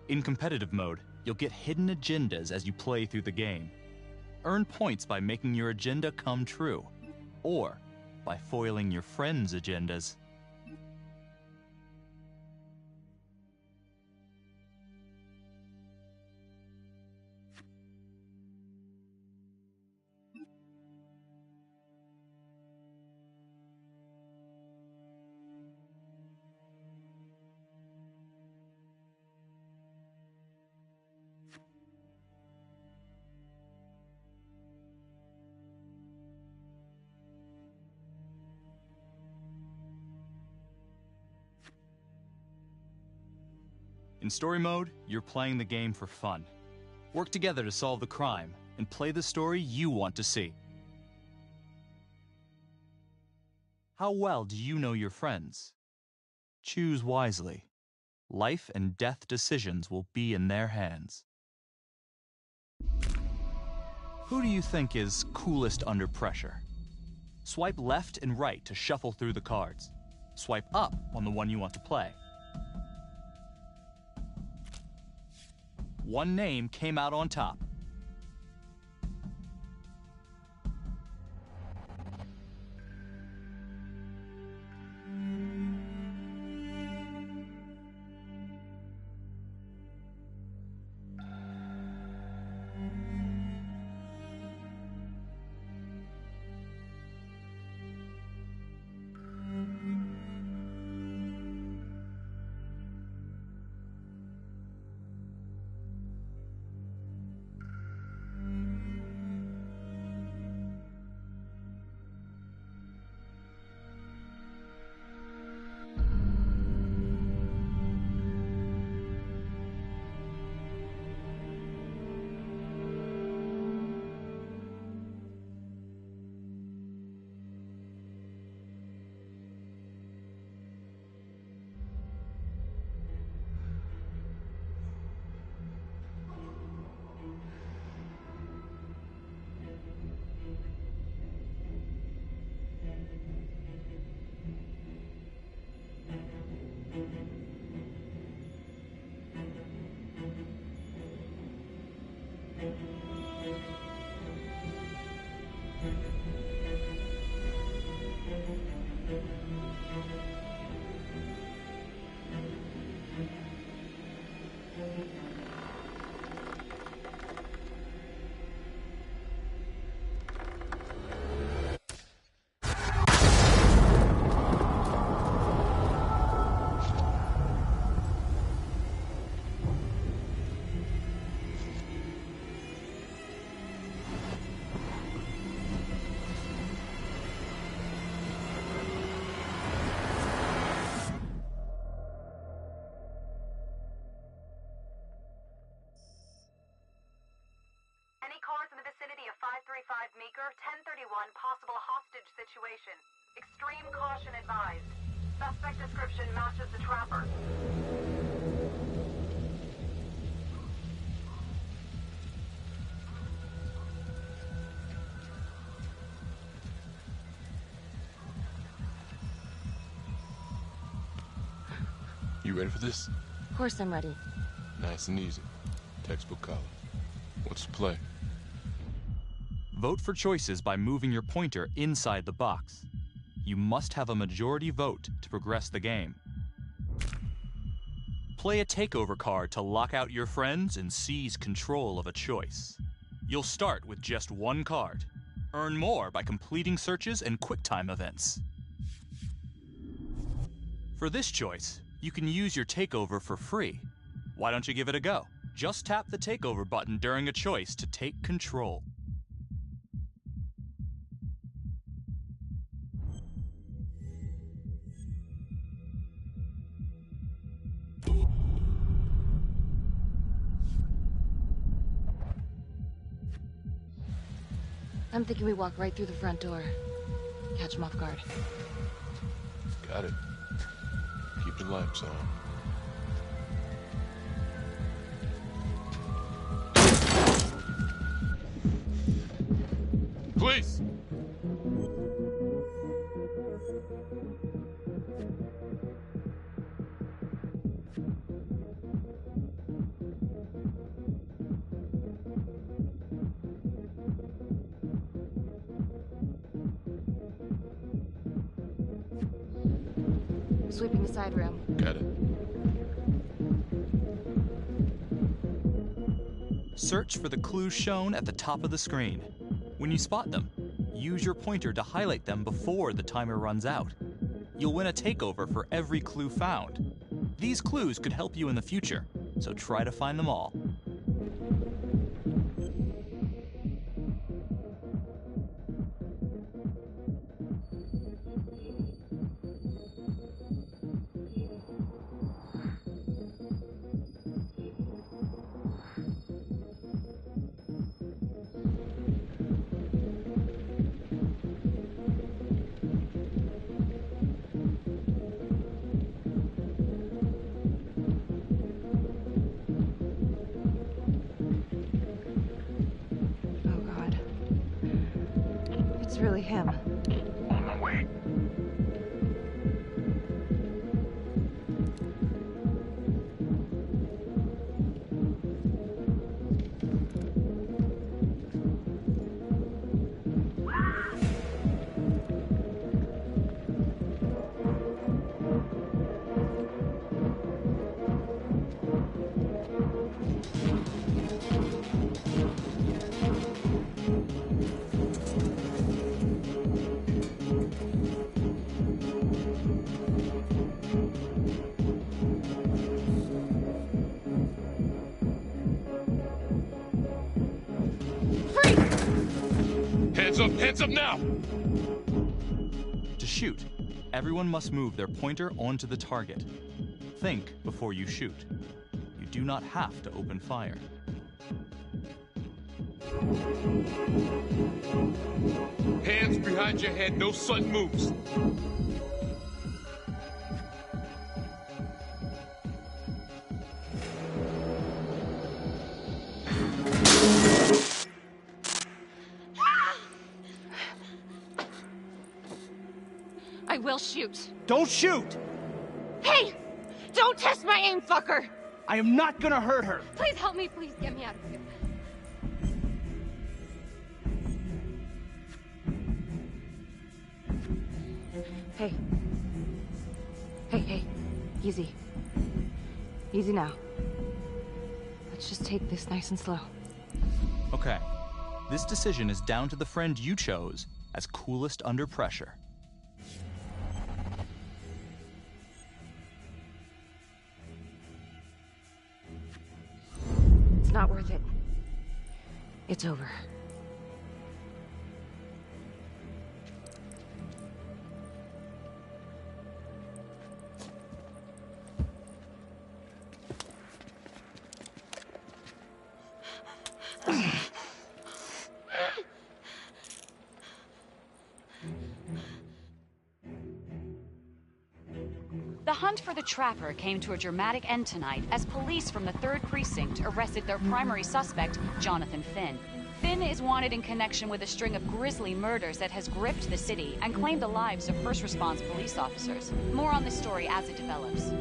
In competitive mode, you'll get hidden agendas as you play through the game. Earn points by making your agenda come true, or by foiling your friends' agendas. In story mode, you're playing the game for fun. Work together to solve the crime and play the story you want to see. How well do you know your friends? Choose wisely. Life and death decisions will be in their hands. Who do you think is coolest under pressure? Swipe left and right to shuffle through the cards. Swipe up on the one you want to play. One name came out on top. Cars in the vicinity of 535 Meeker, 1031, possible hostage situation. Extreme caution advised. Suspect description matches the trapper. You ready for this? Of course I'm ready. Nice and easy. Textbook color. What's the play? Vote for choices by moving your pointer inside the box. You must have a majority vote to progress the game. Play a takeover card to lock out your friends and seize control of a choice. You'll start with just one card. Earn more by completing searches and QuickTime events. For this choice, you can use your takeover for free. Why don't you give it a go? Just tap the takeover button during a choice to take control. I'm thinking we walk right through the front door. Catch him off guard. Got it. Keep the lights on. Police! Sweeping the side room. Got it. Search for the clues shown at the top of the screen. When you spot them, use your pointer to highlight them before the timer runs out. You'll win a takeover for every clue found. These clues could help you in the future, so try to find them all. It's really him. On my way. Hands up now! To shoot, everyone must move their pointer onto the target. Think before you shoot. You do not have to open fire. Hands behind your head, no sudden moves. I will shoot. Don't shoot! Hey! Don't test my aim, fucker! I am not gonna hurt her. Please help me, please get me out of here. Hey. Hey. Easy. Easy now. Let's just take this nice and slow. Okay. This decision is down to the friend you chose as coolest under pressure. It's not worth it. It's over. The hunt for the Trapper came to a dramatic end tonight as police from the 3rd Precinct arrested their primary suspect, Jonathan Finn. Finn is wanted in connection with a string of grisly murders that has gripped the city and claimed the lives of first response police officers. More on this story as it develops.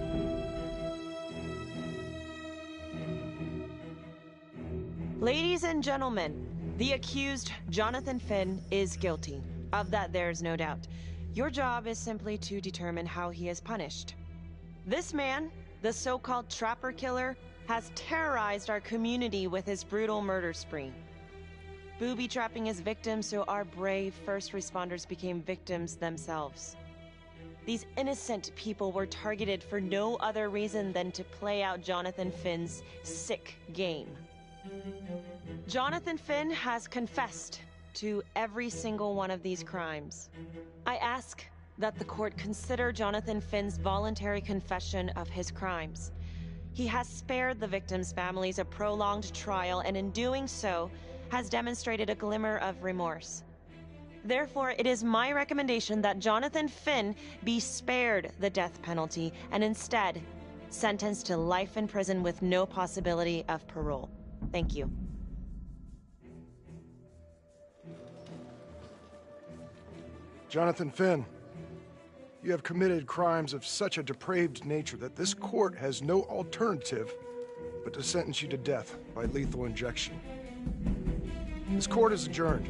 Ladies and gentlemen, the accused, Jonathan Finn, is guilty. Of that, there's no doubt. Your job is simply to determine how he is punished. This man, the so-called Trapper Killer, has terrorized our community with his brutal murder spree. Booby-trapping his victims so our brave first responders became victims themselves. These innocent people were targeted for no other reason than to play out Jonathan Finn's sick game. Jonathan Finn has confessed to every single one of these crimes. I ask that the court consider Jonathan Finn's voluntary confession of his crimes. He has spared the victims' families a prolonged trial, and in doing so, has demonstrated a glimmer of remorse. Therefore, it is my recommendation that Jonathan Finn be spared the death penalty and instead sentenced to life in prison with no possibility of parole. Thank you. Jonathan Finn, you have committed crimes of such a depraved nature that this court has no alternative but to sentence you to death by lethal injection. This court is adjourned.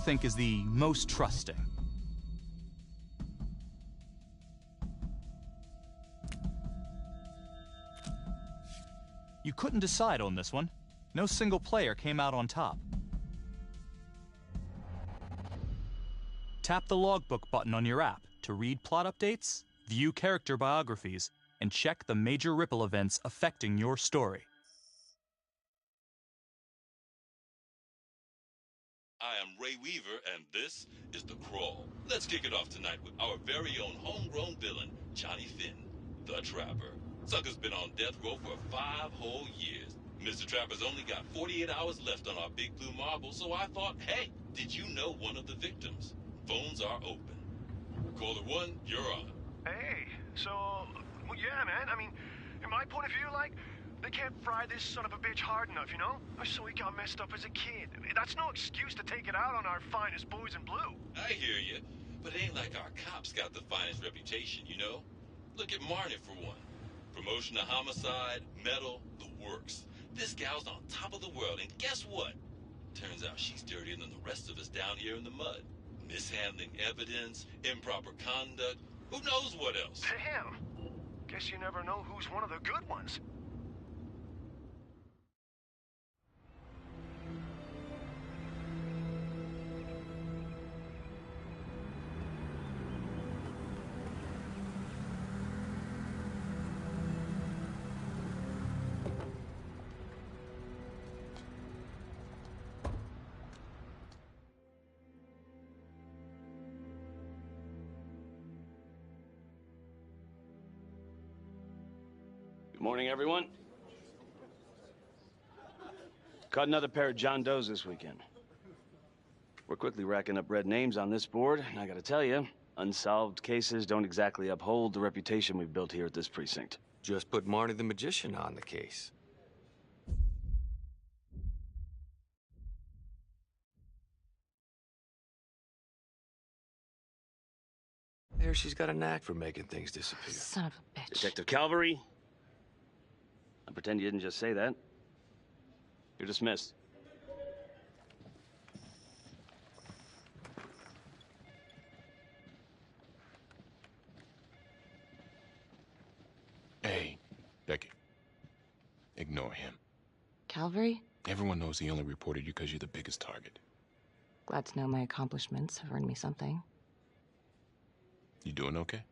think is the most trusting? You couldn't decide on this one. No single player came out on top. Tap the logbook button on your app to read plot updates, view character biographies, and check the major ripple events affecting your story. I am Ray Weaver, and this is The Crawl. Let's kick it off tonight with our very own homegrown villain, Johnny Finn, the Trapper. Sucker's been on death row for 5 whole years. Mr. Trapper's only got 48 hours left on our big blue marble, so I thought, hey, did you know one of the victims? Phones are open. Caller 1, you're on. Hey, so, well, yeah, man. I mean, in my point of view, like, they can't fry this son of a bitch hard enough, you know? So he got messed up as a kid. That's no excuse to take it out on our finest boys in blue. I hear you, but it ain't like our cops got the finest reputation, you know? Look at Marnie for one. Promotion to homicide, medal, the works. This gal's on top of the world, and guess what? Turns out she's dirtier than the rest of us down here in the mud. Mishandling evidence, improper conduct, who knows what else? Damn. Guess you never know who's one of the good ones. Morning, everyone. Caught another pair of John Does this weekend. We're quickly racking up red names on this board, and I gotta tell you, unsolved cases don't exactly uphold the reputation we've built here at this precinct. Just put Marty the Magician on the case. There, she's got a knack for making things disappear. Son of a bitch. Detective Calvary, I pretend you didn't just say that. You're dismissed. Hey, Becky. Ignore him. Calvary? Everyone knows he only reported you because you're the biggest target. Glad to know my accomplishments have earned me something. You doing okay?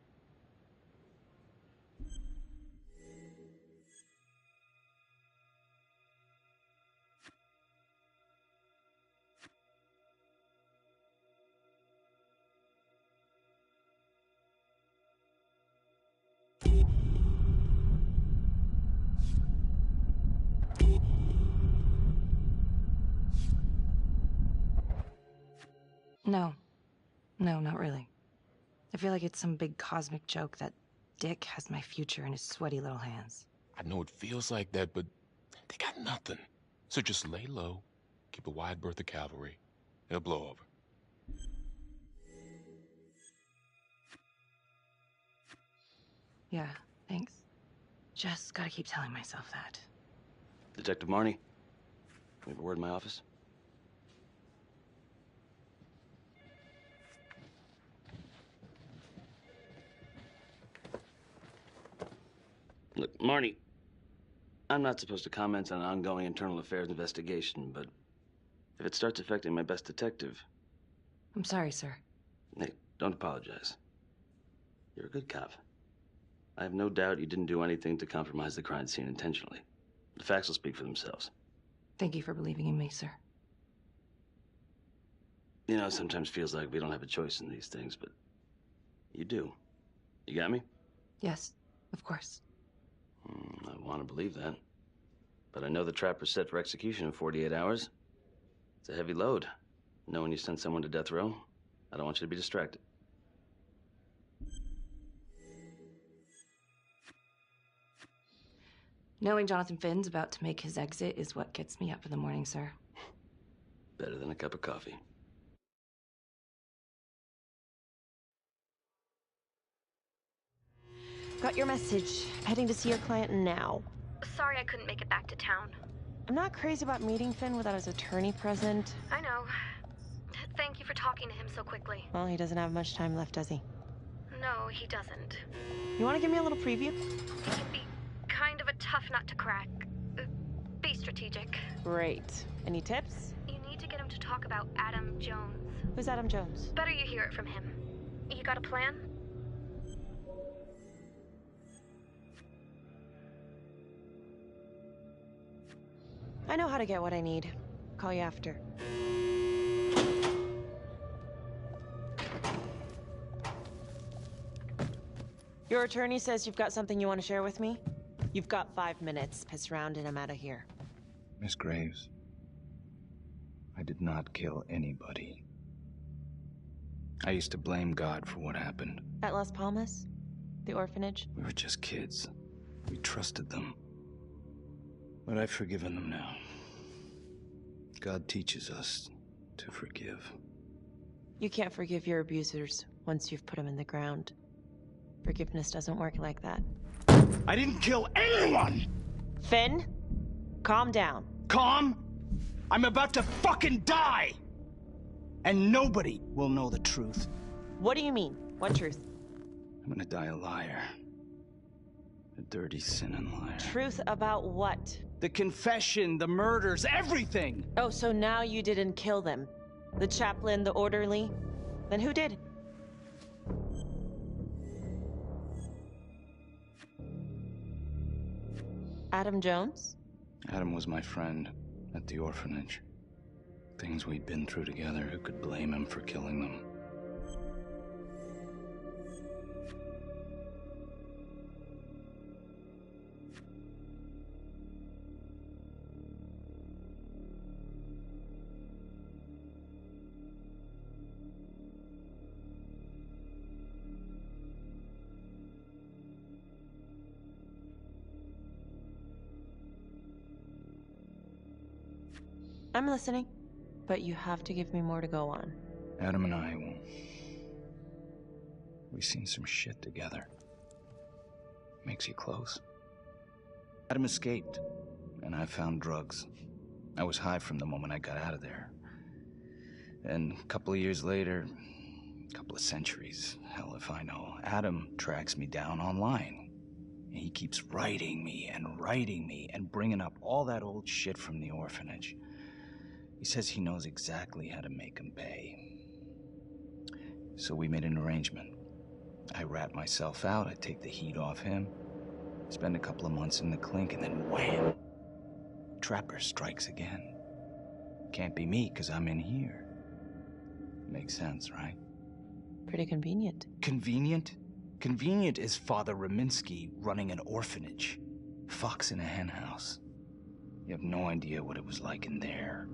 No. No, not really. I feel like it's some big cosmic joke that Dick has my future in his sweaty little hands. I know it feels like that, but they got nothing. So just lay low, keep a wide berth of cavalry. It'll blow over. Yeah, thanks. Just gotta keep telling myself that. Detective Marnie, we have a word in my office. Look, Marnie, I'm not supposed to comment on an ongoing internal affairs investigation, but if it starts affecting my best detective... I'm sorry, sir. Hey, don't apologize. You're a good cop. I have no doubt you didn't do anything to compromise the crime scene intentionally. The facts will speak for themselves. Thank you for believing in me, sir. You know, it sometimes feels like we don't have a choice in these things, but you do. You got me? Yes, of course. I want to believe that. But I know the Trapper's set for execution in 48 hours. It's a heavy load. Knowing you sent someone to death row, I don't want you to be distracted. Knowing Jonathan Finn's about to make his exit is what gets me up in the morning, sir. Better than a cup of coffee. Got your message. Heading to see your client now. Sorry I couldn't make it back to town. I'm not crazy about meeting Finn without his attorney present. I know. Thank you for talking to him so quickly. Well, he doesn't have much time left, does he? No, he doesn't. You want to give me a little preview? He can be kind of a tough nut to crack. Be strategic. Great. Any tips? You need to get him to talk about Adam Jones. Who's Adam Jones? Better you hear it from him. You got a plan? I know how to get what I need. Call you after. Your attorney says you've got something you want to share with me? You've got 5 minutes. Piss around and I'm out of here. Miss Graves, I did not kill anybody. I used to blame God for what happened. At Las Palmas? The orphanage? We were just kids. We trusted them. But I've forgiven them now. God teaches us to forgive. You can't forgive your abusers once you've put them in the ground. Forgiveness doesn't work like that. I didn't kill anyone! Finn, calm down. Calm? I'm about to fucking die! And nobody will know the truth. What do you mean? What truth? I'm gonna die a liar. A dirty, sinning liar. Truth about what? The confession, the murders, everything! Oh, so now you didn't kill them? The chaplain, the orderly? Then who did? Adam Jones? Adam was my friend at the orphanage. Things we'd been through together, who could blame him for killing them? I'm listening, but you have to give me more to go on. Adam and I, we've seen some shit together. Makes you close. Adam escaped, and I found drugs. I was high from the moment I got out of there. And a couple of years later, a couple of centuries, hell if I know, Adam tracks me down online. And he keeps writing me and bringing up all that old shit from the orphanage. He says he knows exactly how to make him pay. So we made an arrangement. I rat myself out, I take the heat off him, spend a couple of months in the clink, and then wham! Trapper strikes again. Can't be me, 'cause I'm in here. Makes sense, right? Pretty convenient. Convenient? Convenient is Father Raminsky running an orphanage. Fox in a henhouse. You have no idea what it was like in there.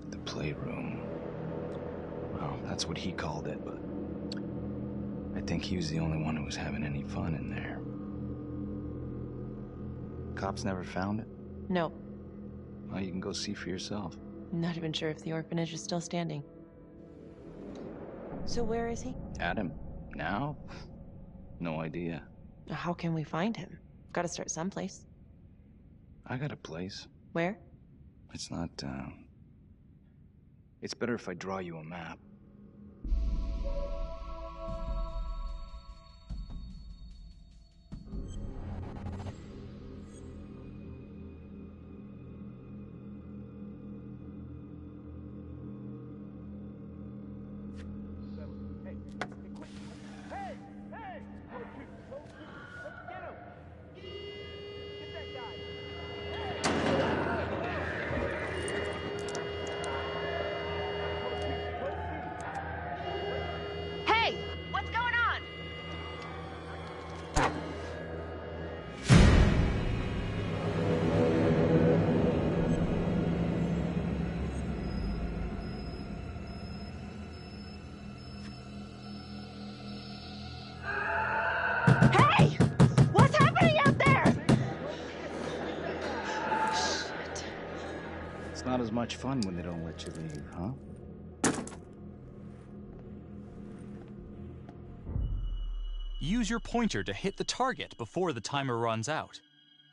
The playroom. Well, that's what he called it, but I think he was the only one who was having any fun in there. Cops never found it? No. Well, you can go see for yourself. I'm not even sure if the orphanage is still standing. So where is he? Adam? Now? No idea. How can we find him? Gotta start someplace. I got a place. Where? It's not, It's better if I draw you a map. Not as much fun when they don't let you leave, huh? Use your pointer to hit the target before the timer runs out.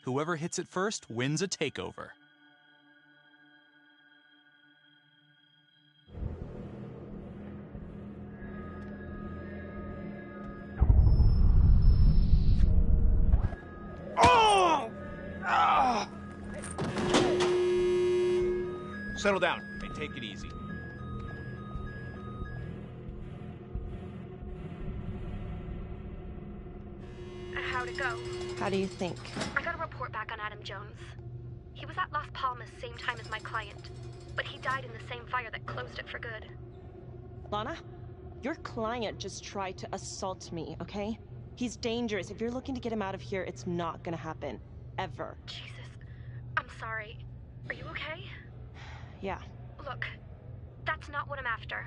Whoever hits it first wins a takeover. Settle down and take it easy. How'd it go? How do you think? I got a report back on Adam Jones. He was at Las Palmas same time as my client, but he died in the same fire that closed it for good. Lana, your client just tried to assault me, okay? He's dangerous. If you're looking to get him out of here, it's not gonna happen. Ever. Jesus. I'm sorry. Are you okay? Yeah. Look, that's not what I'm after.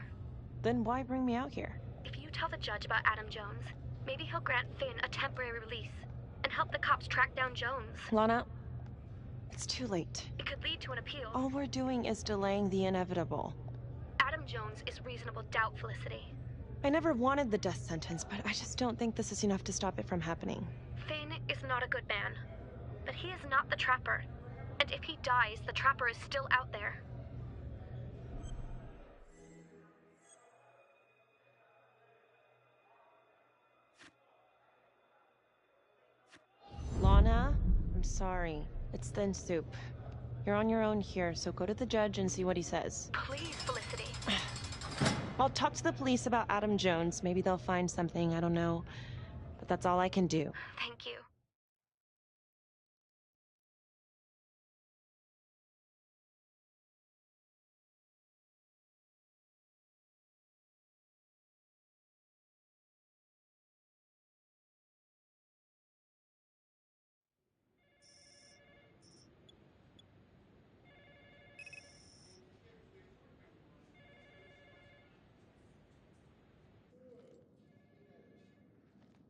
Then why bring me out here? If you tell the judge about Adam Jones, maybe he'll grant Finn a temporary release and help the cops track down Jones. Lana, it's too late. It could lead to an appeal. All we're doing is delaying the inevitable. Adam Jones is reasonable doubt, Felicity. I never wanted the death sentence, but I just don't think this is enough to stop it from happening. Finn is not a good man, but he is not the Trapper. And if he dies, the Trapper is still out there. Lana, I'm sorry. It's thin soup. You're on your own here, so go to the judge and see what he says. Please, Felicity. I'll talk to the police about Adam Jones. Maybe they'll find something, I don't know. But that's all I can do. Thank you.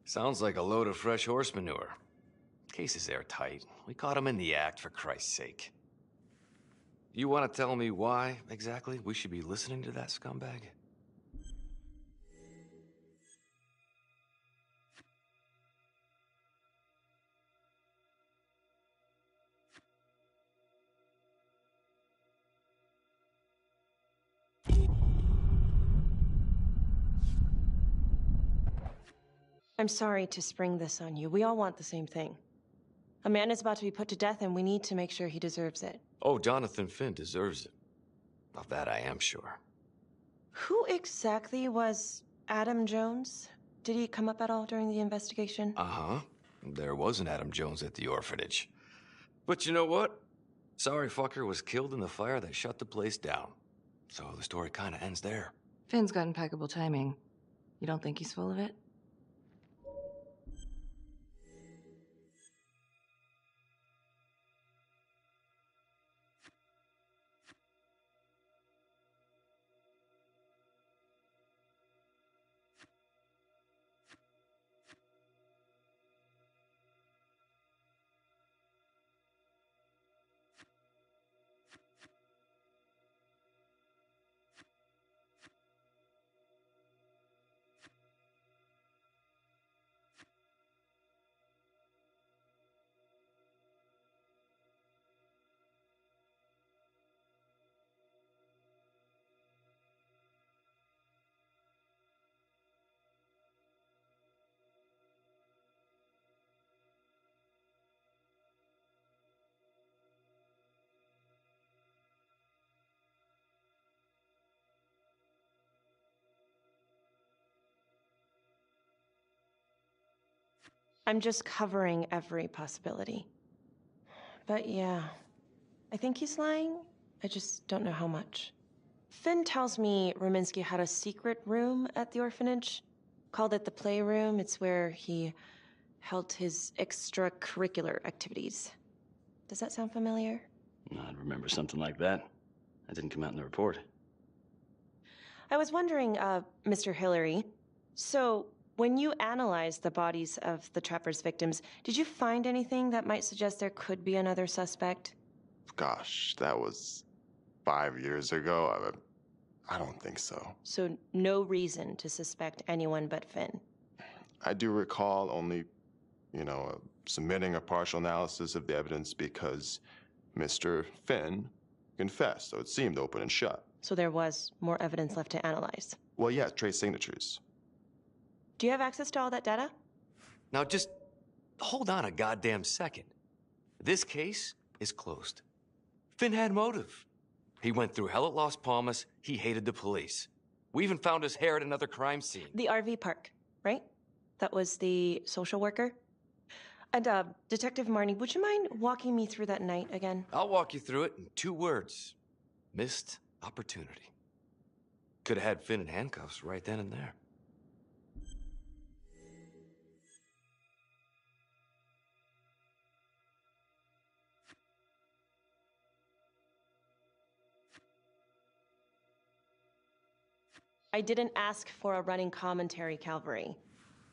Sounds like a load of fresh horse manure. Case is airtight. We caught him in the act, for Christ's sake. You want to tell me why, exactly, we should be listening to that scumbag? I'm sorry to spring this on you. We all want the same thing. A man is about to be put to death, and we need to make sure he deserves it. Oh, Jonathan Finn deserves it. Of that I am sure. Who exactly was Adam Jones? Did he come up at all during the investigation? Uh-huh. There was an Adam Jones at the orphanage. But you know what? Sorry fucker was killed in the fire that shut the place down. So the story kind of ends there. Finn's got impeccable timing. You don't think he's full of it? I'm just covering every possibility. But yeah, I think he's lying. I just don't know how much. Finn tells me Rominsky had a secret room at the orphanage. Called it the playroom. It's where he held his extracurricular activities. Does that sound familiar? I'd remember something like that. That didn't come out in the report. I was wondering, Mr. Hillary, so when you analyzed the bodies of the Trapper's victims, did you find anything that might suggest there could be another suspect? Gosh, that was 5 years ago. I don't think so. So no reason to suspect anyone but Finn? I do recall only, submitting a partial analysis of the evidence because Mr. Finn confessed, so it seemed open and shut. So there was more evidence left to analyze? Well, yeah, trace signatures. Do you have access to all that data? Now just hold on a goddamn second. This case is closed. Finn had motive. He went through hell at Las Palmas. He hated the police. We even found his hair at another crime scene. The RV park, right? That was the social worker? And, Detective Marnie, would you mind walking me through that night again? I'll walk you through it in 2 words. Missed opportunity. Could have had Finn in handcuffs right then and there. I didn't ask for a running commentary, Calvary.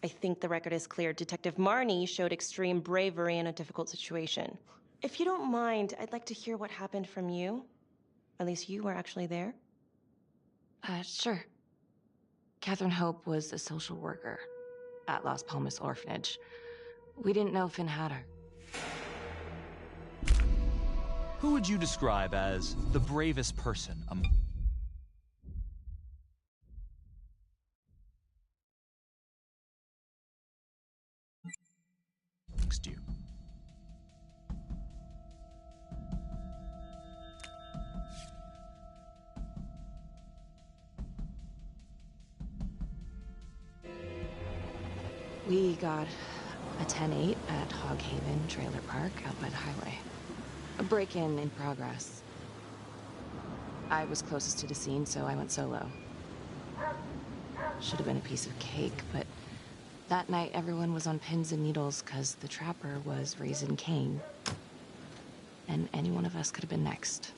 I think the record is clear. Detective Marnie showed extreme bravery in a difficult situation. If you don't mind, I'd like to hear what happened from you. At least you were actually there. Sure. Catherine Hope was a social worker at Las Palmas Orphanage. We didn't know Finn had her. Who would you describe as the bravest person amongst you? We got a 10-8 at Hog Haven Trailer Park out by the highway. A break-in in progress. I was closest to the scene, so I went solo. Should have been a piece of cake, but that night everyone was on pins and needles because the trapper was raising Cain. And any one of us could have been next.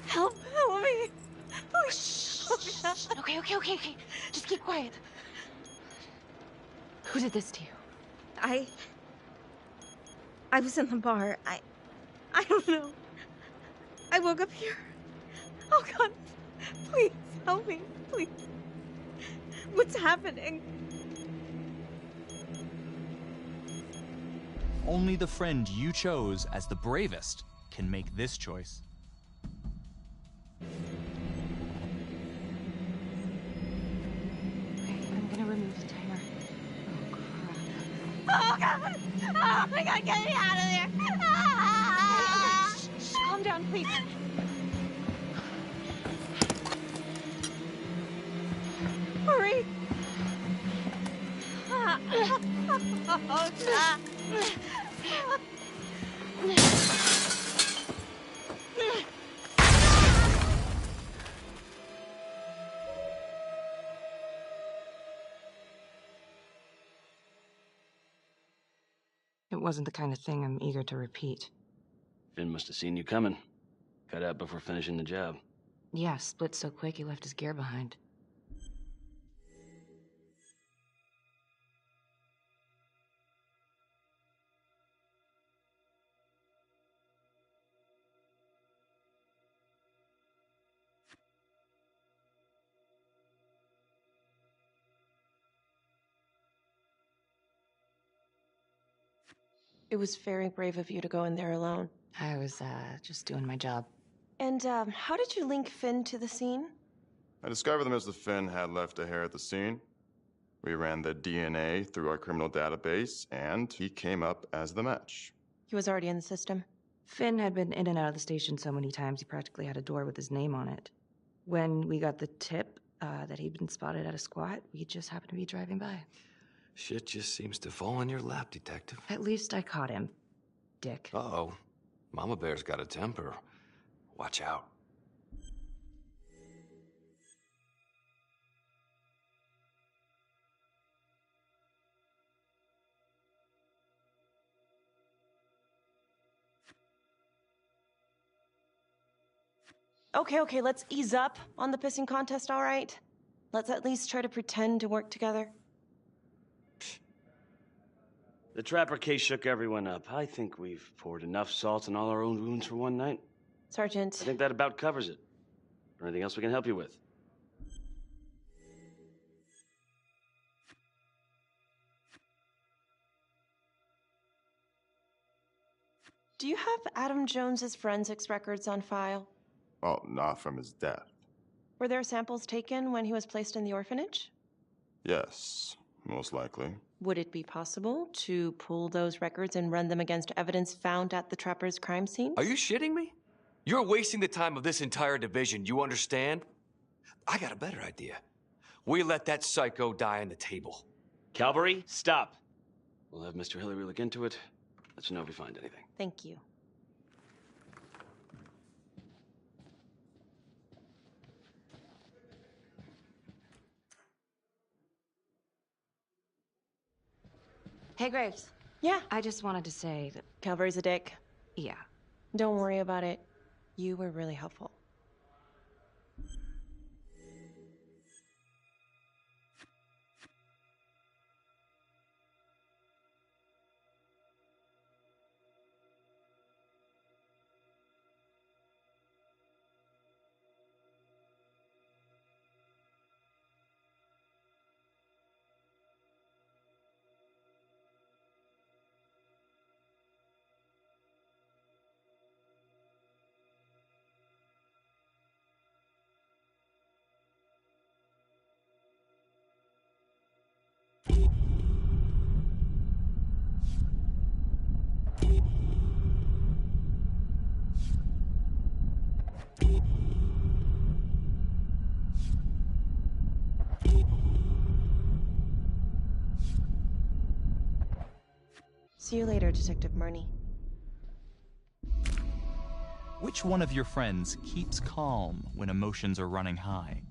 Help me. Okay. Just keep quiet. Who did this to you? I was in the bar. I don't know. I woke up here. Oh, God. Please, help me. Please. What's happening? Only the friend you chose as the bravest can make this choice. Okay, I'm gonna remove the timer. Oh, God. Oh, my God, get me out of there. Ah! Shh, calm down, please. Hurry. Oh, God. wasn't the kind of thing I'm eager to repeat. Finn must have seen you coming. Cut out before finishing the job. Yeah, split so quick he left his gear behind. It was very brave of you to go in there alone. I was, just doing my job. And, how did you link Finn to the scene? I discovered that Mr. Finn had left a hair at the scene. We ran the DNA through our criminal database, and he came up as the match. He was already in the system. Finn had been in and out of the station so many times he practically had a door with his name on it. When we got the tip that he'd been spotted at a squat, we just happened to be driving by. Shit just seems to fall in your lap, Detective. At least I caught him, dick. Uh-oh. Mama Bear's got a temper. Watch out. Okay, let's ease up on the pissing contest, all right? Let's at least try to pretend to work together. The Trapper case shook everyone up. I think we've poured enough salt in all our own wounds for one night. Sergeant. I think that about covers it. Or anything else we can help you with? Do you have Adam Jones's forensics records on file? Well, not from his death. Were there samples taken when he was placed in the orphanage? Yes, most likely. Would it be possible to pull those records and run them against evidence found at the Trapper's crime scene? Are you shitting me? You're wasting the time of this entire division, you understand? I got a better idea. We let that psycho die on the table. Calvary, stop. We'll have Mr. Hillary look into it. Let you know if we find anything. Thank you. Hey, Graves. Yeah? I just wanted to say that... Calvary's a dick. Yeah. Don't worry about it. You were really helpful. See you later, Detective Marnie. Which one of your friends keeps calm when emotions are running high?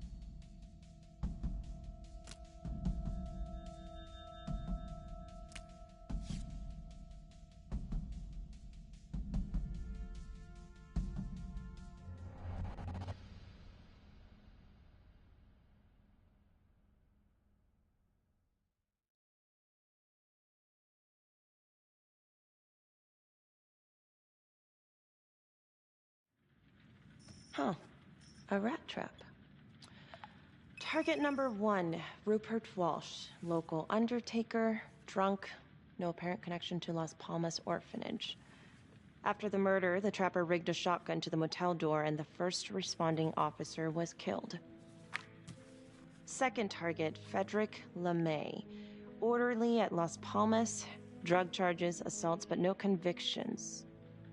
Huh. A rat trap. Target number 1, Rupert Walsh, local undertaker, drunk, no apparent connection to Las Palmas orphanage. After the murder, the Trapper rigged a shotgun to the motel door and the first responding officer was killed. Second target, Frederick LeMay, orderly at Las Palmas, drug charges, assaults, but no convictions.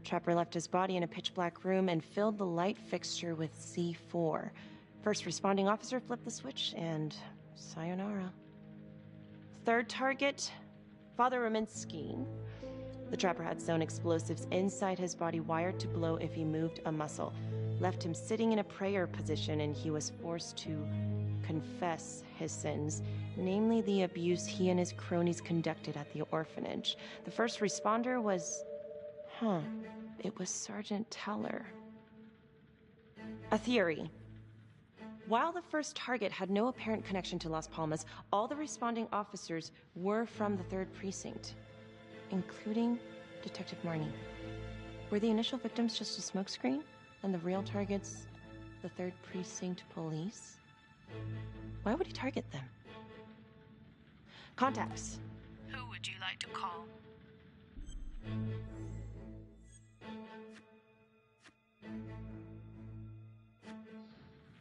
Trapper left his body in a pitch-black room and filled the light fixture with C4. First responding officer flipped the switch, and sayonara. Third target, Father Rominsky. The Trapper had sewn explosives inside his body wired to blow if he moved a muscle. Left him sitting in a prayer position, and he was forced to confess his sins, namely the abuse he and his cronies conducted at the orphanage. The first responder was... it was Sergeant Teller. A theory. While the first target had no apparent connection to Las Palmas, all the responding officers were from the 3rd Precinct, including Detective Marnie. Were the initial victims just a smokescreen, and the real targets the 3rd Precinct police? Why would he target them? Contacts. Who would you like to call?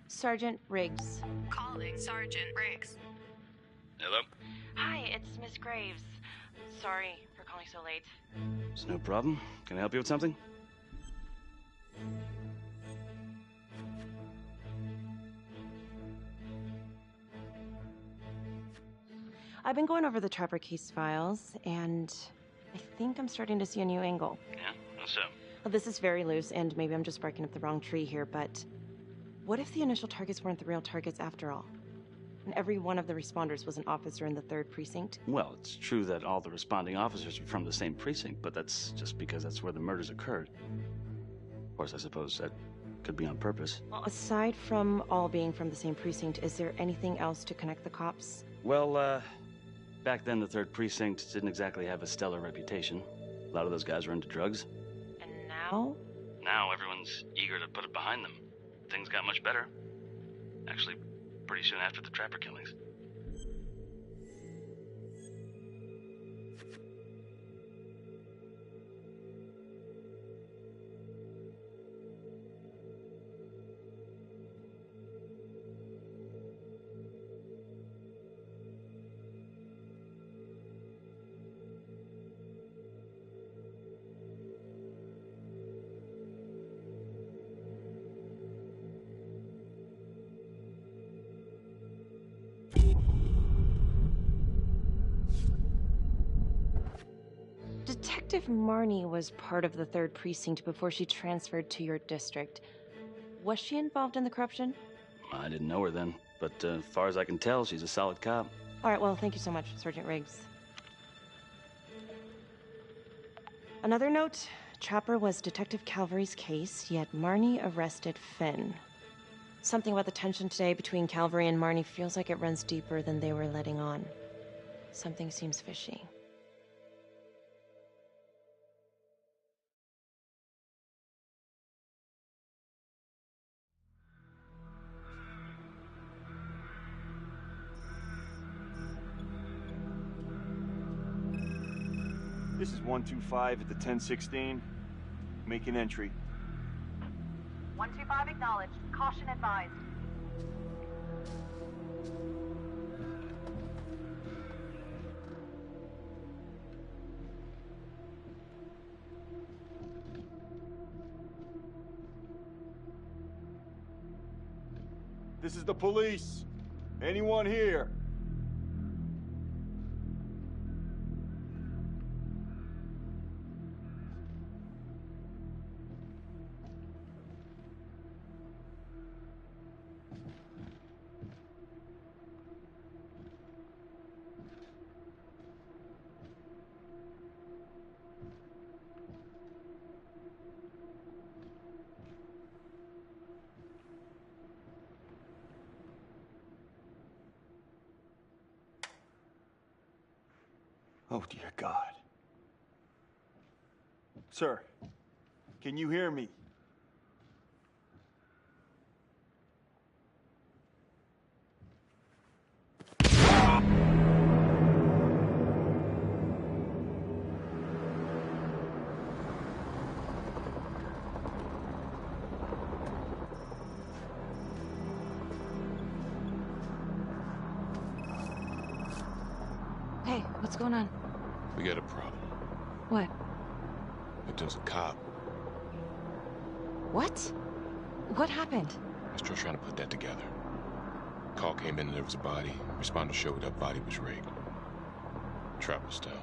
Sergeant Riggs. Calling Sergeant Riggs. Hello? Hi, it's Miss Graves. Sorry for calling so late. It's no problem. Can I help you with something? I've been going over the Trapper case files, and I think I'm starting to see a new angle. Yeah? How so? Well, this is very loose, and maybe I'm just barking up the wrong tree here, but what if the initial targets weren't the real targets after all? And every one of the responders was an officer in the 3rd Precinct? Well, it's true that all the responding officers are from the same precinct, but that's just because that's where the murders occurred. Of course, I suppose that could be on purpose. Well, aside from all being from the same precinct, is there anything else to connect the cops? Well, back then the 3rd Precinct didn't exactly have a stellar reputation. A lot of those guys were into drugs. And now? Now everyone's eager to put it behind them. Things got much better. Actually, pretty soon after the Trapper killings. Detective Marnie was part of the 3rd Precinct before she transferred to your district. Was she involved in the corruption? I didn't know her then, but as far as I can tell, she's a solid cop. All right, well, thank you so much, Sergeant Riggs. Another note, Trapper was Detective Calvary's case, yet Marnie arrested Finn. Something about the tension today between Calvary and Marnie feels like it runs deeper than they were letting on. Something seems fishy. This is 125 at the 1016. Make an entry. 125 acknowledged. Caution advised. This is the police. Anyone here? Oh, dear God. Sir, can you hear me? Hey, what's going on? We got a problem. What? Victim's a cop. What? What happened? I'm still trying to put that together. Call came in and there was a body. Responder showed up, body was rigged. Trapper style.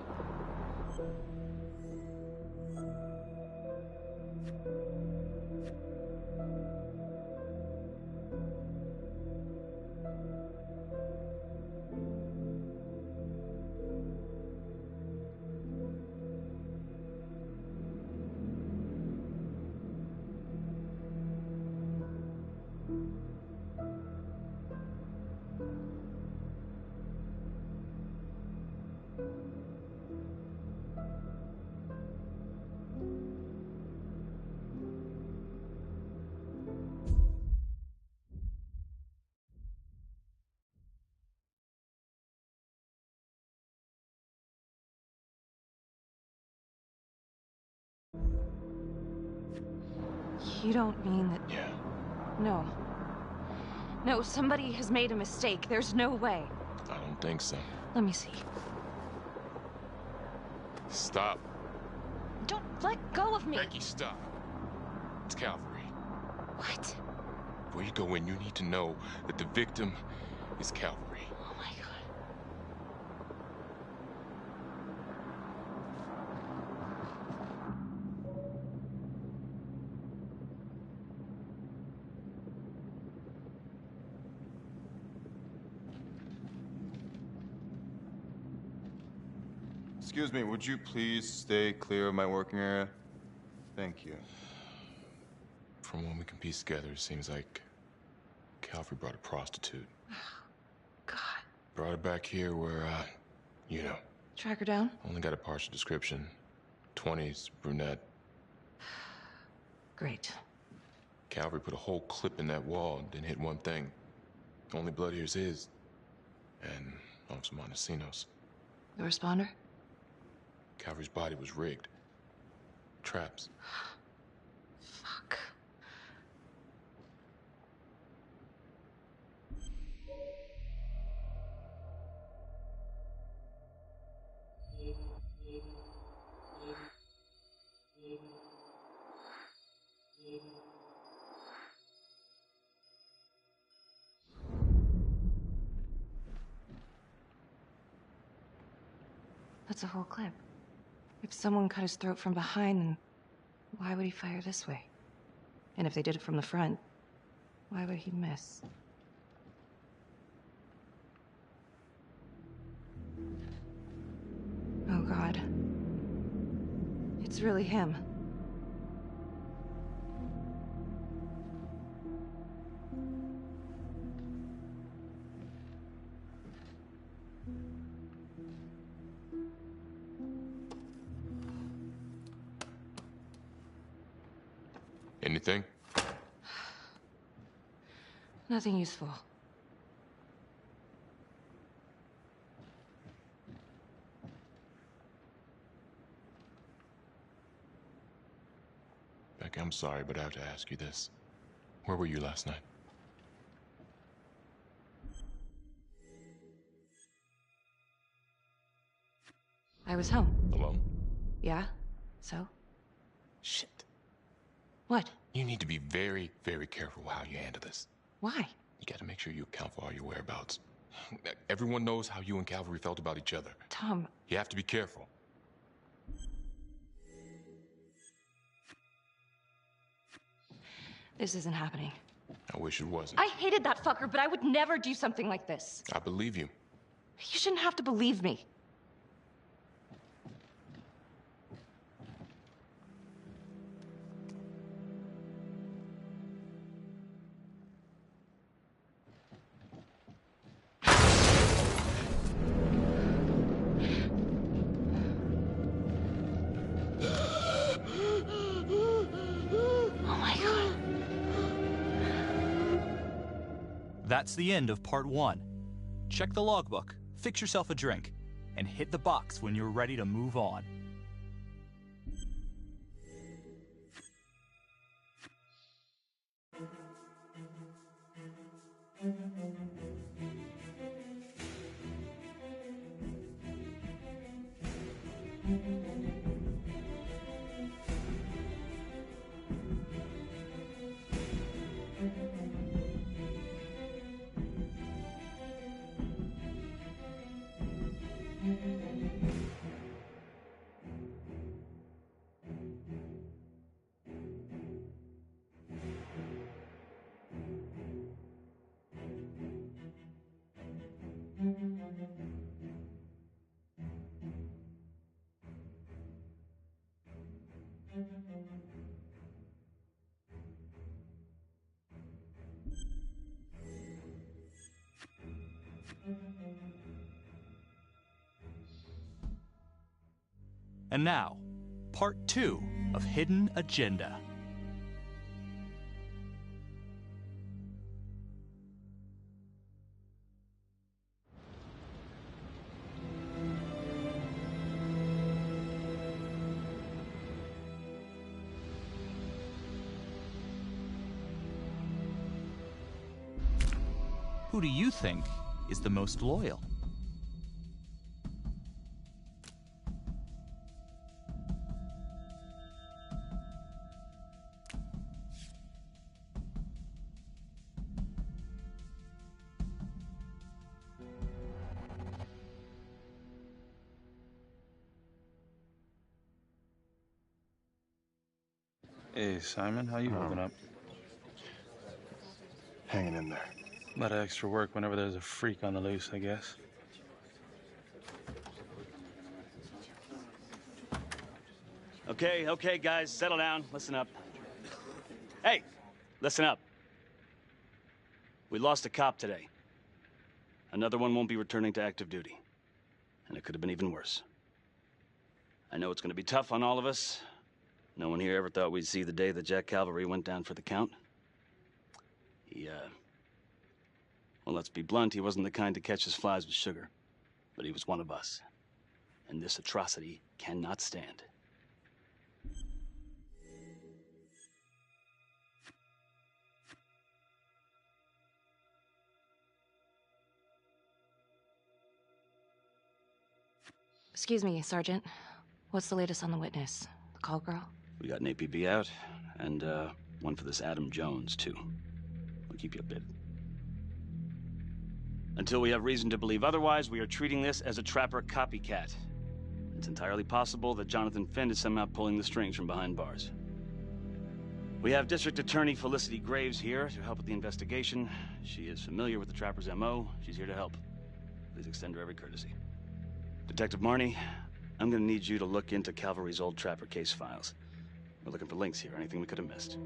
You don't mean that... Yeah. No. No, somebody has made a mistake. There's no way. I don't think so. Let me see. Stop. Don't let go of me! Becky, stop. It's Calvary. What? Before you go in, you need to know that the victim is Calvary. Oh my god. Excuse me, would you please stay clear of my working area? Thank you. From what we can piece together, it seems like Calvary brought a prostitute. God. Brought her back here where, you know. Track her down? Only got a partial description. 20s, brunette. Great. Calvary put a whole clip in that wall and didn't hit one thing. Only blood here's his. And Officer Montesinos. The responder? Calvary's body was rigged. Traps. Fuck. That's a whole clip. If someone cut his throat from behind, then why would he fire this way? And if they did it from the front, why would he miss? Oh, God. It's really him. Anything? Nothing useful. Becky, I'm sorry, but I have to ask you this. Where were you last night? I was home. Alone? Yeah? So? Shit. What? You need to be very, very careful how you handle this. Why? You gotta make sure you account for all your whereabouts. Everyone knows how you and Calvary felt about each other. Tom. You have to be careful. This isn't happening. I wish it wasn't. I hated that fucker, but I would never do something like this. I believe you. You shouldn't have to believe me. That's the end of part 1. Check the logbook, fix yourself a drink, and hit the box when you're ready to move on. And now, part 2 of Hidden Agenda. Who do you think is the most loyal? Hey, Simon, how you holding up? Hanging in there. A lot of extra work whenever there's a freak on the loose, I guess. Okay, guys, settle down. Listen up. Hey, listen up. We lost a cop today. Another one won't be returning to active duty. And it could have been even worse. I know it's going to be tough on all of us. No one here ever thought we'd see the day that Jack Calvary went down for the count. Well, let's be blunt, he wasn't the kind to catch his flies with sugar. But he was one of us. And this atrocity cannot stand. Excuse me, Sergeant. What's the latest on the witness? The call girl? We got an APB out, and one for this Adam Jones, too. We'll keep you updated. Until we have reason to believe otherwise, we are treating this as a Trapper copycat. It's entirely possible that Jonathan Finn is somehow pulling the strings from behind bars. We have District Attorney Felicity Graves here to help with the investigation. She is familiar with the Trapper's MO. She's here to help. Please extend her every courtesy. Detective Marnie, I'm gonna need you to look into Calvary's old Trapper case files. We're looking for links here, anything we could have missed.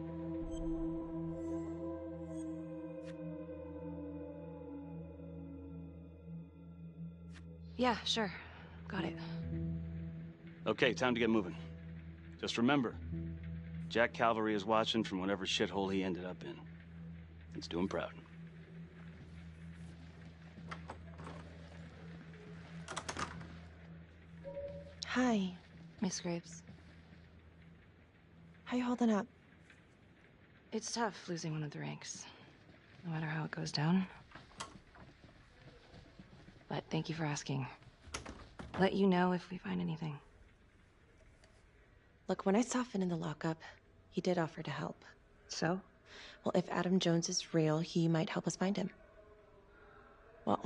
Yeah, sure. Got it. Okay, time to get moving. Just remember, Jack Calvary is watching from whatever shithole he ended up in. Let's do him proud. Hi. Miss Graves. How you holding up? It's tough losing one of the ranks, no matter how it goes down. But thank you for asking. Let you know if we find anything. Look, when I saw Finn in the lockup, he did offer to help. So? Well, if Adam Jones is real, he might help us find him. Well,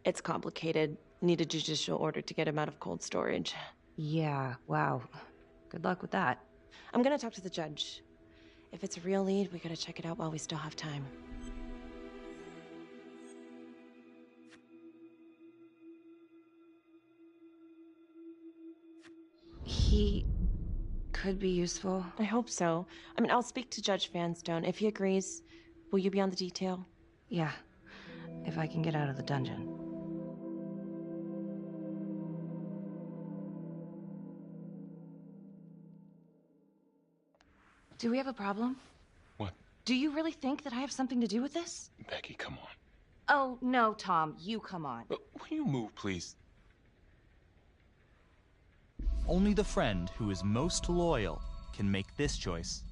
it's complicated. Need a judicial order to get him out of cold storage. Yeah, wow. Good luck with that. I'm gonna talk to the judge. If it's a real lead, we gotta check it out while we still have time. He could be useful. I hope so. I mean, I'll speak to Judge Vanstone. If he agrees, will you be on the detail? Yeah, if I can get out of the dungeon. Do we have a problem? What? Do you really think that I have something to do with this? Becky, come on. Oh, no, Tom. You come on. Will you move, please? Only the friend who is most loyal can make this choice.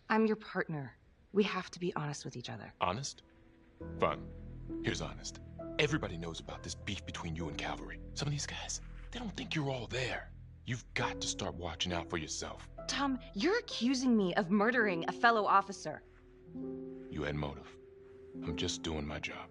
I'm your partner. We have to be honest with each other. Honest? Fine. Here's honest. Everybody knows about this beef between you and Calvary. Some of these guys, they don't think you're all there. You've got to start watching out for yourself. Tom, you're accusing me of murdering a fellow officer. You had motive. I'm just doing my job.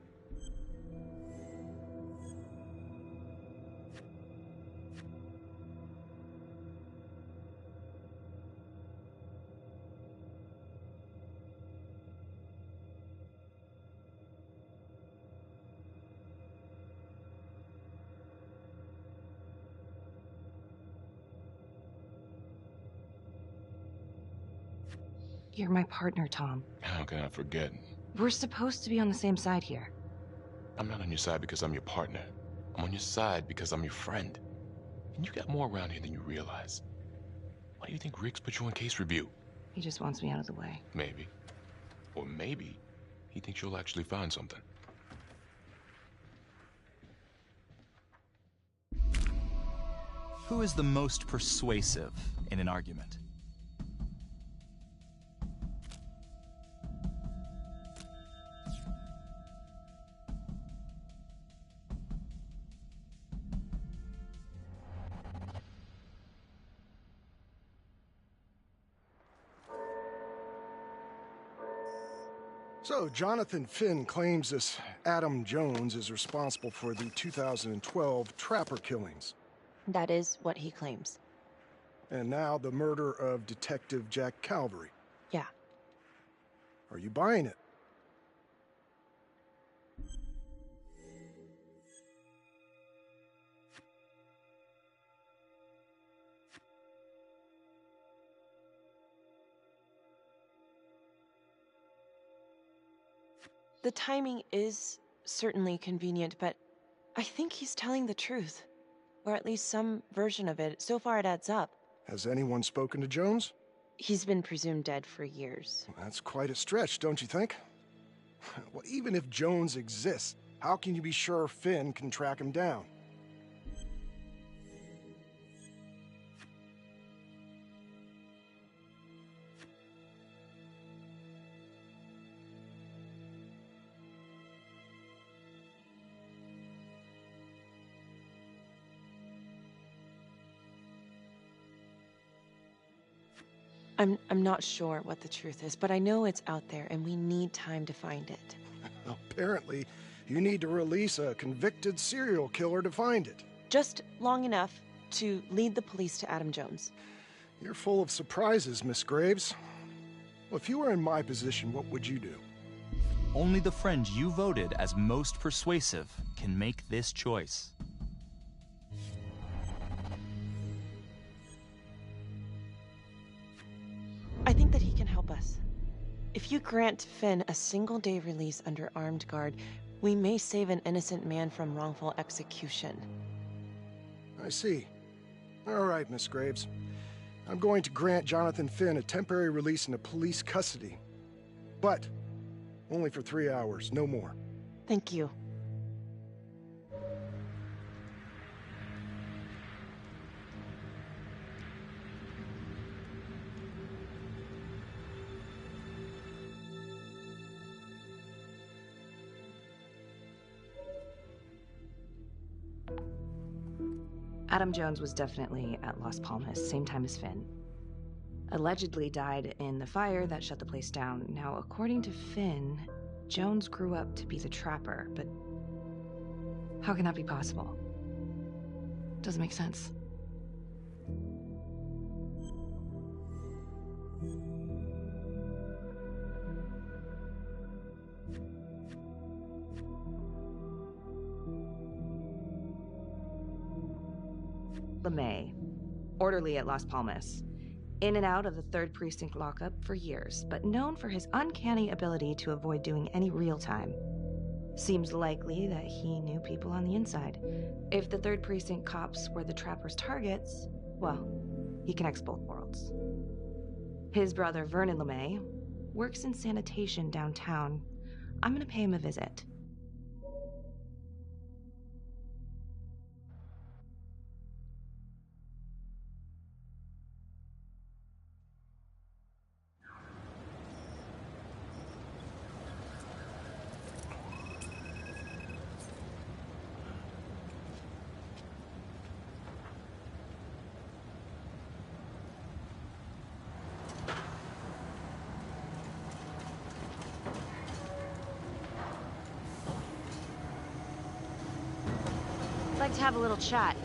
You're my partner, Tom. How can I forget? We're supposed to be on the same side here. I'm not on your side because I'm your partner. I'm on your side because I'm your friend. And you got more around here than you realize. Why do you think Riggs put you on case review? He just wants me out of the way. Maybe. Or maybe he thinks you'll actually find something. Who is the most persuasive in an argument? So, Jonathan Finn claims this Adam Jones is responsible for the 2012 Trapper killings. That is what he claims. And now the murder of Detective Jack Calvary. Yeah. Are you buying it? The timing is certainly convenient, but I think he's telling the truth. Or at least some version of it. So far it adds up. Has anyone spoken to Jones? He's been presumed dead for years. That's quite a stretch, don't you think? Well, even if Jones exists, how can you be sure Finn can track him down? I'm not sure what the truth is, but I know it's out there and we need time to find it. Apparently, you need to release a convicted serial killer to find it. Just long enough to lead the police to Adam Jones. You're full of surprises, Miss Graves. Well, if you were in my position, what would you do? Only the friend you voted as most persuasive can make this choice. I think that he can help us. If you grant Finn a single-day release under armed guard, we may save an innocent man from wrongful execution. I see. All right, Miss Graves. I'm going to grant Jonathan Finn a temporary release into police custody. But only for 3 hours, no more. Thank you. Adam Jones was definitely at Las Palmas, same time as Finn. Allegedly died in the fire that shut the place down. Now, according to Finn, Jones grew up to be the Trapper, but how can that be possible? Doesn't make sense. LeMay, orderly at Las Palmas. In and out of the 3rd Precinct lockup for years, but known for his uncanny ability to avoid doing any real time. Seems likely that he knew people on the inside. If the 3rd Precinct cops were the Trapper's targets, well, he connects both worlds. His brother, Vernon LeMay, works in sanitation downtown. I'm gonna pay him a visit. I'd like to have a little chat.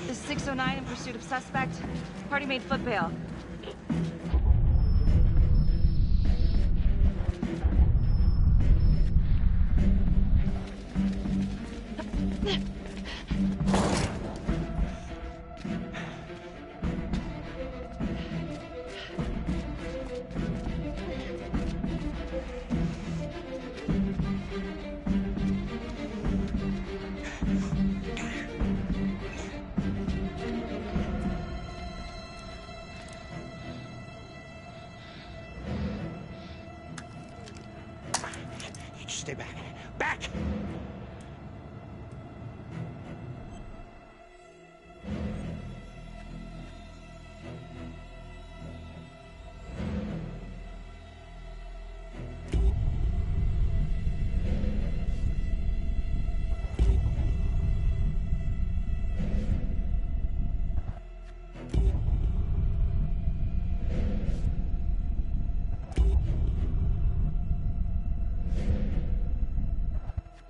This is 609 in pursuit of suspect. Party made foot bail. Stay back. Back!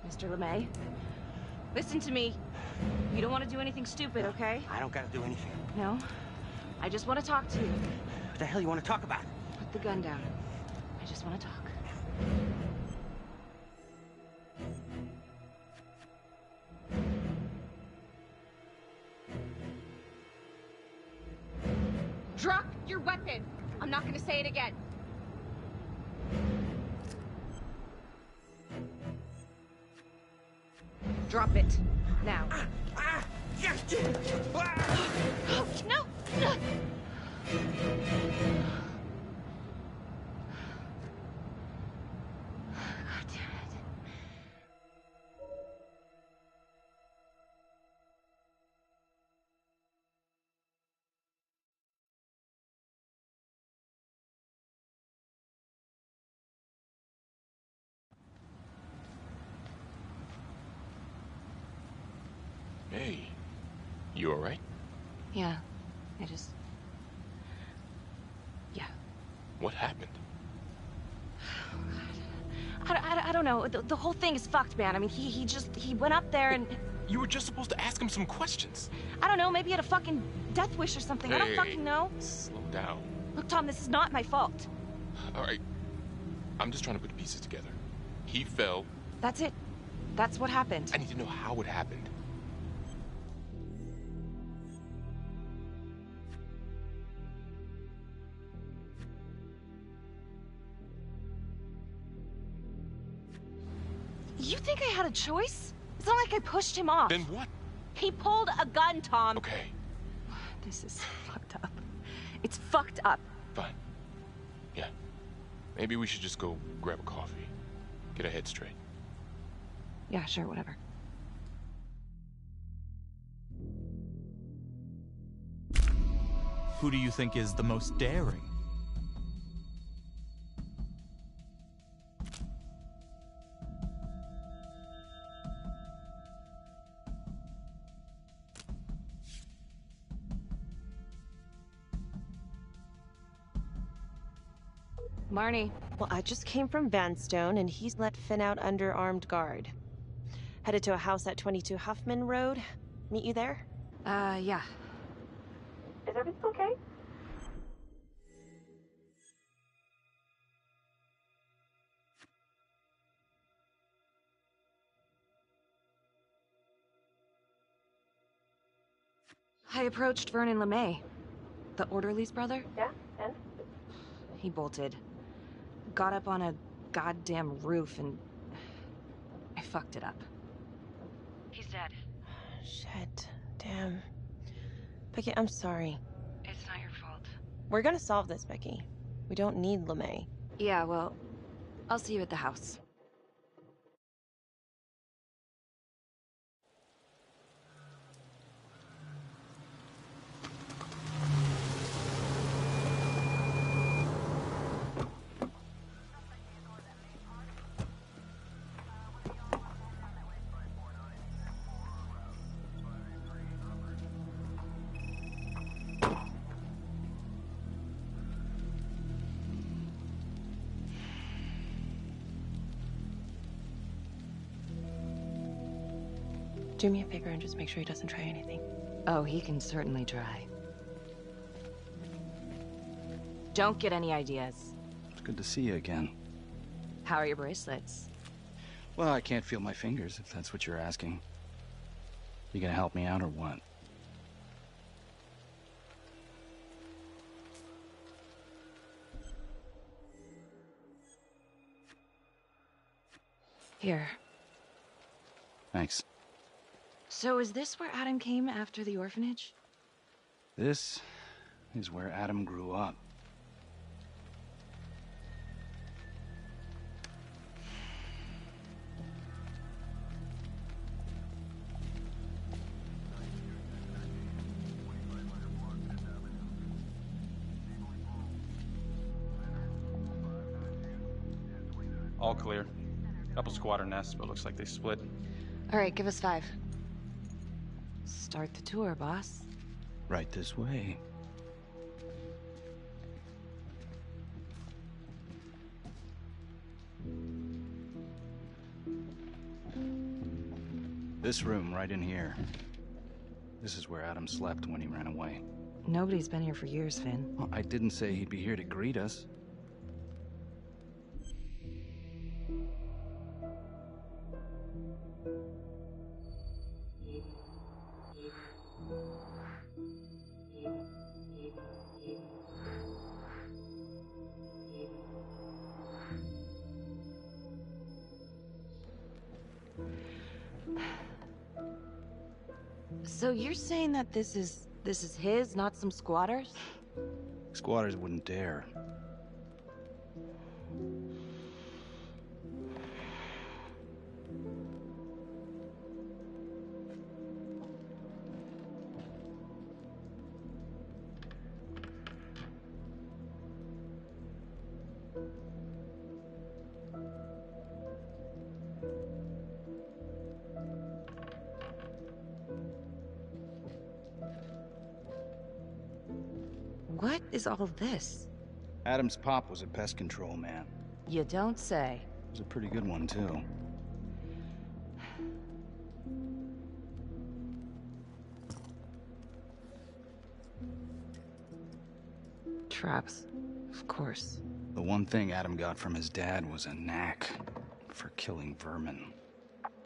Mr. LeMay, listen to me. You don't want to do anything stupid, okay? I don't gotta do anything. No? I just want to talk to you. What the hell you want to talk about? Put the gun down. I just want to talk. Drop your weapon! I'm not gonna say it again. Drop it. Now. No! Hey, you all right? Yeah, I just... Yeah. What happened? I don't know. The whole thing is fucked, man. I mean, he went up there and... You were just supposed to ask him some questions. I don't know, maybe he had a fucking death wish or something. I don't fucking know. Slow down. Look, Tom, this is not my fault. All right. I'm just trying to put the pieces together. He fell. That's it. That's what happened. I need to know how it happened. You think I had a choice? It's not like I pushed him off. Then what? He pulled a gun, Tom. Okay. This is fucked up. It's fucked up. Fine. Yeah. Maybe we should just go grab a coffee. Get our head straight. Yeah, sure, whatever. Who do you think is the most daring? Marnie. Well, I just came from Vanstone, and he's let Finn out under armed guard. Headed to a house at 22 Huffman Road. Meet you there? Yeah. Is everything okay? I approached Vernon LeMay, the orderly's brother. Yeah, and? He bolted. Got up on a goddamn roof and... I fucked it up. He's dead. Shit. Damn. Becky, I'm sorry. It's not your fault. We're gonna solve this, Becky. We don't need LeMay. Yeah, well, I'll see you at the house. Do me a favor and just make sure he doesn't try anything. Oh, he can certainly try. Don't get any ideas. It's good to see you again. How are your bracelets? Well, I can't feel my fingers, if that's what you're asking. You gonna help me out or what? Here. Thanks. So is this where Adam came after the orphanage? This is where Adam grew up. All clear. Couple squatter nests, but looks like they split. All right, give us 5. Start the tour, boss. Right this way. This room, right in here. This is where Adam slept when he ran away. Nobody's been here for years, Finn. Well, I didn't say he'd be here to greet us. So you're saying that this is his, not some squatters? Squatters wouldn't dare. What is all of this? Adam's pop was a pest control man. You don't say. He was a pretty good one, too. Traps, of course. The one thing Adam got from his dad was a knack for killing vermin.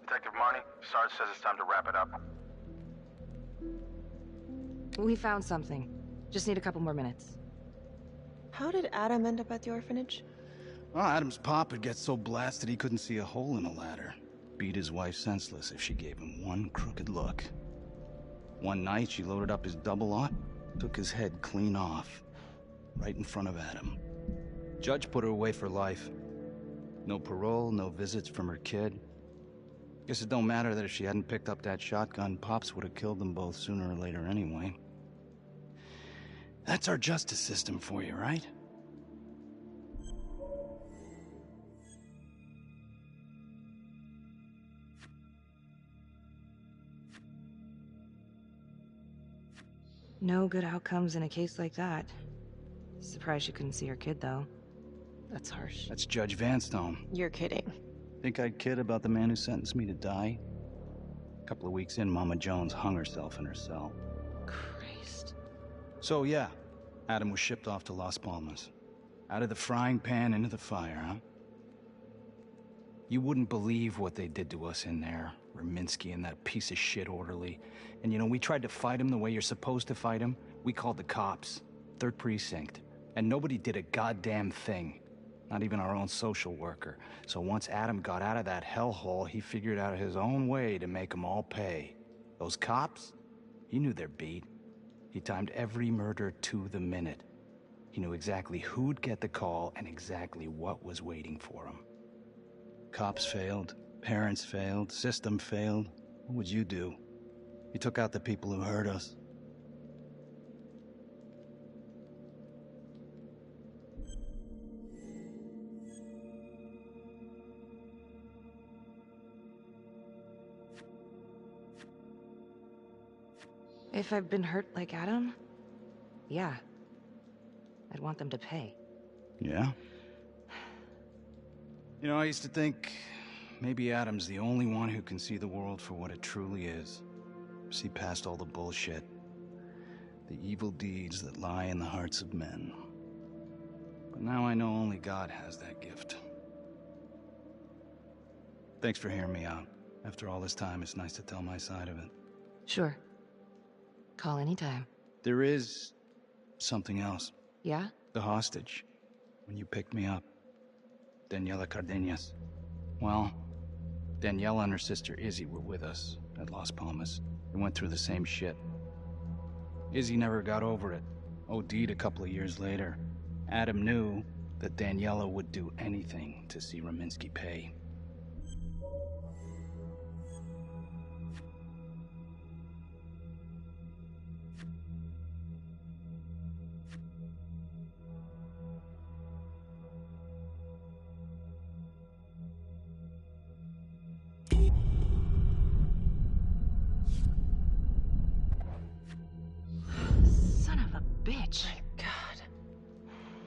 Detective Marnie, Sarge says it's time to wrap it up. We found something. Just need a couple more minutes. How did Adam end up at the orphanage? Well, Adam's pop would get so blasted he couldn't see a hole in a ladder. Beat his wife senseless if she gave him one crooked look. One night, she loaded up his double-aught, took his head clean off, right in front of Adam. Judge put her away for life. No parole, no visits from her kid. Guess it don't matter that if she hadn't picked up that shotgun, Pops would have killed them both sooner or later anyway. That's our justice system for you, right? No good outcomes in a case like that. Surprised she couldn't see her kid, though. That's harsh. That's Judge Vanstone. You're kidding. Think I'd kid about the man who sentenced me to die? A couple of weeks in, Mama Jones hung herself in her cell. Christ. So yeah, Adam was shipped off to Las Palmas. Out of the frying pan into the fire, huh? You wouldn't believe what they did to us in there. Raminsky and that piece of shit orderly. And you know, we tried to fight him the way you're supposed to fight him. We called the cops. 3rd Precinct. And nobody did a goddamn thing. Not even our own social worker. So once Adam got out of that hellhole, he figured out his own way to make them all pay. Those cops? He knew their beat. He timed every murder to the minute. He knew exactly who'd get the call and exactly what was waiting for him. Cops failed, parents failed, system failed. What would you do? You took out the people who hurt us. If I've been hurt like Adam, yeah. I'd want them to pay. Yeah? You know, I used to think maybe Adam's the only one who can see the world for what it truly is. See past all the bullshit. The evil deeds that lie in the hearts of men. But now I know only God has that gift. Thanks for hearing me out. After all this time, it's nice to tell my side of it. Sure. Call anytime. There is something else. Yeah? The hostage. When you picked me up. Daniela Cardenas. Well, Daniela and her sister Izzy were with us at Las Palmas. We went through the same shit. Izzy never got over it. OD'd a couple of years later. Adam knew that Daniela would do anything to see Raminsky pay.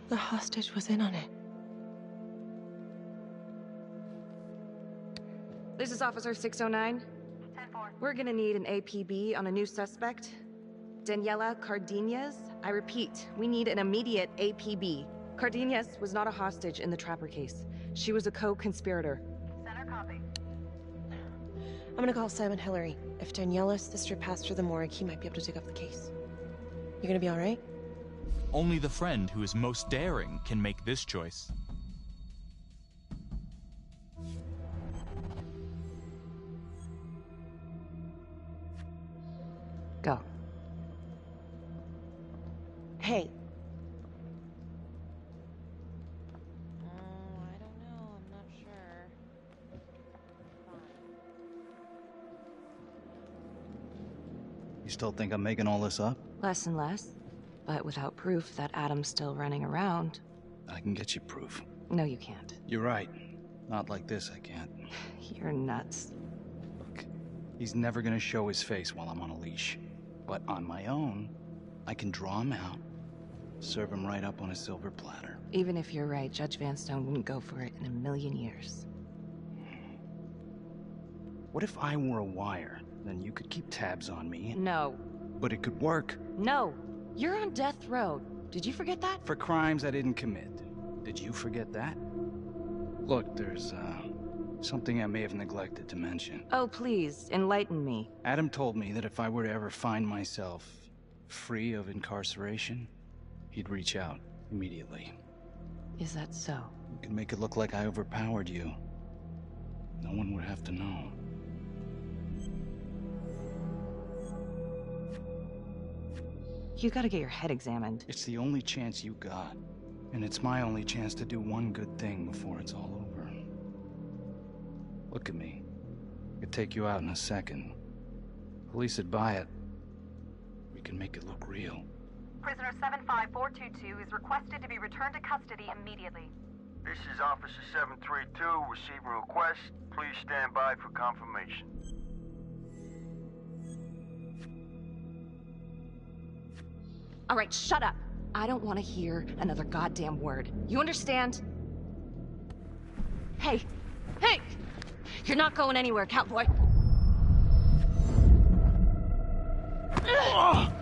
The hostage was in on it. This is Officer 609. 10-4. We're gonna need an APB on a new suspect. Daniela Cardenas. I repeat, we need an immediate APB. Cardenas was not a hostage in the Trapper case. She was a co-conspirator. Center copy. I'm gonna call Simon Hillary. If Daniela's sister passed through the morgue, he might be able to dig up the case. You gonna be alright? Only the friend who is most daring can make this choice. Go. Hey. You still think I'm making all this up? Less and less. But without proof that Adam's still running around... I can get you proof. No, you can't. You're right. Not like this, I can't. You're nuts. Look, he's never gonna show his face while I'm on a leash. But on my own, I can draw him out, serve him right up on a silver platter. Even if you're right, Judge Vanstone wouldn't go for it in a million years. What if I were a wire? Then you could keep tabs on me. No. But it could work. No. You're on death row. Did you forget that? For crimes I didn't commit. Did you forget that? Look, there's, something I may have neglected to mention. Oh, please, enlighten me. Adam told me that if I were to ever find myself free of incarceration, he'd reach out immediately. Is that so? You could make it look like I overpowered you. No one would have to know. You gotta get your head examined. It's the only chance you got. And it's my only chance to do one good thing before it's all over. Look at me. I could take you out in a second. Police would buy it. We can make it look real. Prisoner 75422 is requested to be returned to custody immediately. This is Officer 732 receiving request. Please stand by for confirmation. All right, shut up. I don't want to hear another goddamn word. You understand? Hey! Hey! You're not going anywhere, cowboy! Ugh!